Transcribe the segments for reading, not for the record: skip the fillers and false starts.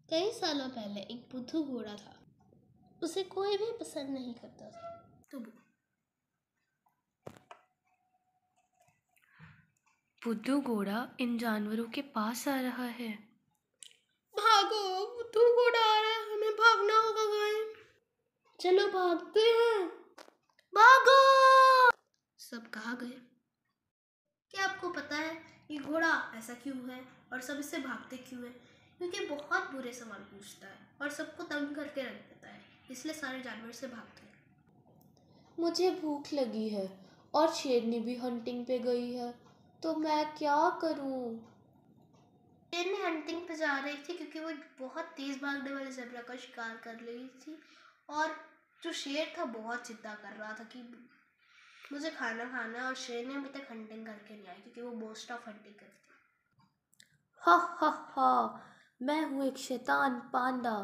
कई सालों पहले एक बुद्धू घोड़ा था। उसे कोई भी पसंद नहीं करता था। तो बुद्धू घोड़ा इन जानवरों के पास आ रहा है। भागो, बुद्धू घोड़ा आ रहा है, हमें भागना होगा गाइस। चलो भागते हैं, भागो। सब कहाँ गए? क्या आपको पता है ये घोड़ा ऐसा क्यों है और सब इससे भागते क्यों है? क्योंकि बहुत बुरे सवाल पूछता है और सबको तंग करके रख देता है, इसलिए सारे जानवर से भागते हैं। मुझे भूख लगी है और शेरनी भी हंटिंग पे गई है, तो मैं क्या करूं? शेरनी हंटिंग पे जा रही थी क्योंकि वो बहुत तेज भागने वाले ज़ेब्रा का शिकार कर रही थी और जो शेर था बहुत चिंता कर रहा था कि मुझे खाना खाना है, और शेर ने अभी तक हंटिंग करके नहीं आई क्योंकि वो मोस्ट ऑफ हंटिंग करती है। हा हा हा, मैं हूँ एक शैतान पांडा।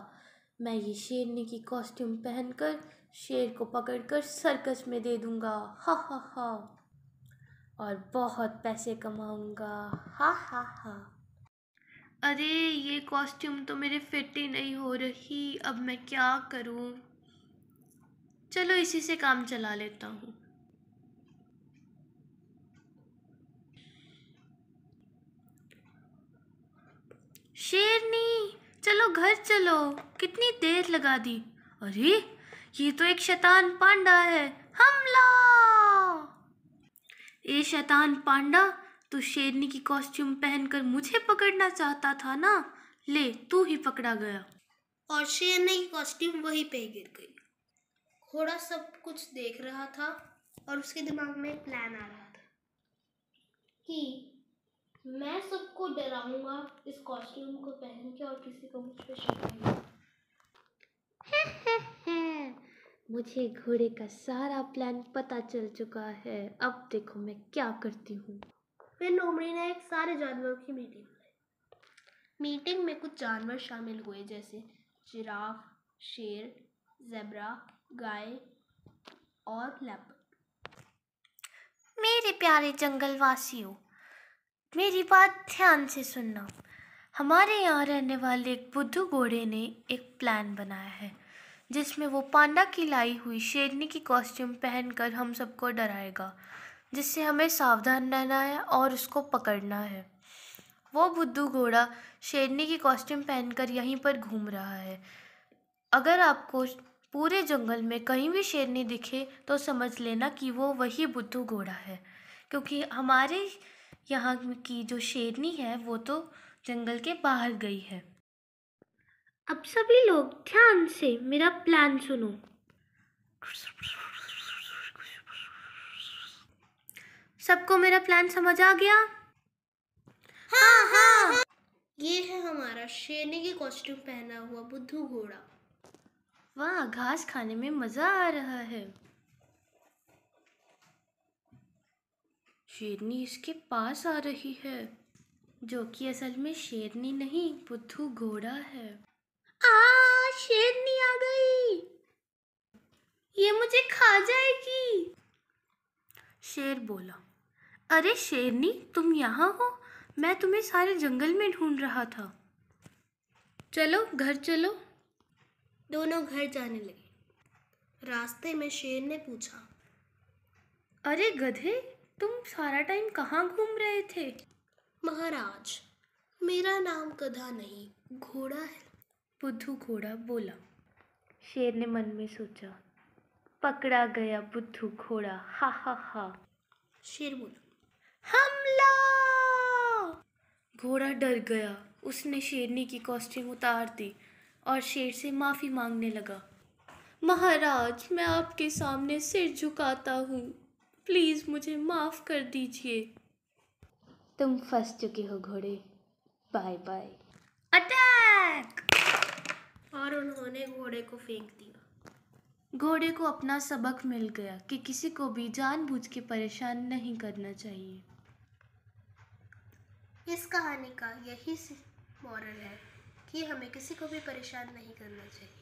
मैं ये शेरनी की कॉस्ट्यूम पहनकर शेर को पकड़कर सर्कस में दे दूंगा। हा हा हा, और बहुत पैसे कमाऊंगा। हा हा हा। अरे ये कॉस्ट्यूम तो मेरे फिट ही नहीं हो रही, अब मैं क्या करूं? चलो इसी से काम चला लेता हूँ। शेरनी चलो घर चलो, कितनी देर लगा दी। अरे ये तो एक शैतान पांडा है। हमला! ए शैतान पांडा, तू शेरनी की कॉस्ट्यूम पहनकर मुझे पकड़ना चाहता था ना? ले तू ही पकड़ा गया। और शेरनी की कॉस्ट्यूम वहीं पे गिर गई। घोड़ा सब कुछ देख रहा था और उसके दिमाग में एक प्लान आ रहा था कि मैं सबको डराऊंगा इस कॉस्ट्यूम को पहन के और किसी को मुझ पे शक नहीं। मुझे घोड़े का सारा प्लान पता चल चुका है। अब देखो मैं क्या करती हूँ। फिर लोमड़ी ने एक सारे जानवरों की मीटिंग बुलाई। मीटिंग में कुछ जानवर शामिल हुए जैसे जिराफ, शेर, ज़ेब्रा, गाय और लेपर्ड। मेरे प्यारे जंगलवासियों, मेरी बात ध्यान से सुनना। हमारे यहाँ रहने वाले एक बुद्धू घोड़े ने एक प्लान बनाया है जिसमें वो पांडा की लाई हुई शेरनी की कॉस्ट्यूम पहनकर हम सबको डराएगा, जिससे हमें सावधान रहना है और उसको पकड़ना है। वो बुद्धू घोड़ा शेरनी की कॉस्ट्यूम पहनकर यहीं पर घूम रहा है। अगर आपको पूरे जंगल में कहीं भी शेरनी दिखे तो समझ लेना कि वो वही बुद्धू घोड़ा है, क्योंकि हमारे यहाँ की जो शेरनी है वो तो जंगल के बाहर गई है। अब सभी लोग ध्यान से मेरा प्लान सुनो। सबको मेरा प्लान समझ आ गया? हाँ हाँ, ये है हमारा शेरनी की कॉस्ट्यूम पहना हुआ बुद्धू घोड़ा। वाह, घास खाने में मजा आ रहा है। शेरनी इसके पास आ रही है, जो कि असल में शेरनी नहीं बुद्धू घोड़ा है। शेरनी आ गई, ये मुझे खा जाएगी। शेर बोला, अरे शेरनी तुम यहाँ हो? मैं तुम्हें सारे जंगल में ढूंढ रहा था। चलो घर चलो। दोनों घर जाने लगे। रास्ते में शेर ने पूछा, अरे गधे, तुम सारा टाइम कहाँ घूम रहे थे? महाराज, मेरा नाम गधा नहीं घोड़ा है। बुद्धू घोड़ा बोला। शेर ने मन में सोचा, पकड़ा गया बुद्धू घोड़ा, हा हा हा। शेर बोला, हमला! घोड़ा डर गया। उसने शेरनी की कॉस्ट्यूम उतार दी और शेर से माफ़ी मांगने लगा। महाराज, मैं आपके सामने सिर झुकाता हूँ, प्लीज़ मुझे माफ़ कर दीजिए। तुम फंस चुके हो घोड़े, बाय बाय। अटैक! और उन्होंने घोड़े को फेंक दिया। घोड़े को अपना सबक मिल गया कि किसी को भी जानबूझ के परेशान नहीं करना चाहिए। इस कहानी का यही मॉरल है कि हमें किसी को भी परेशान नहीं करना चाहिए।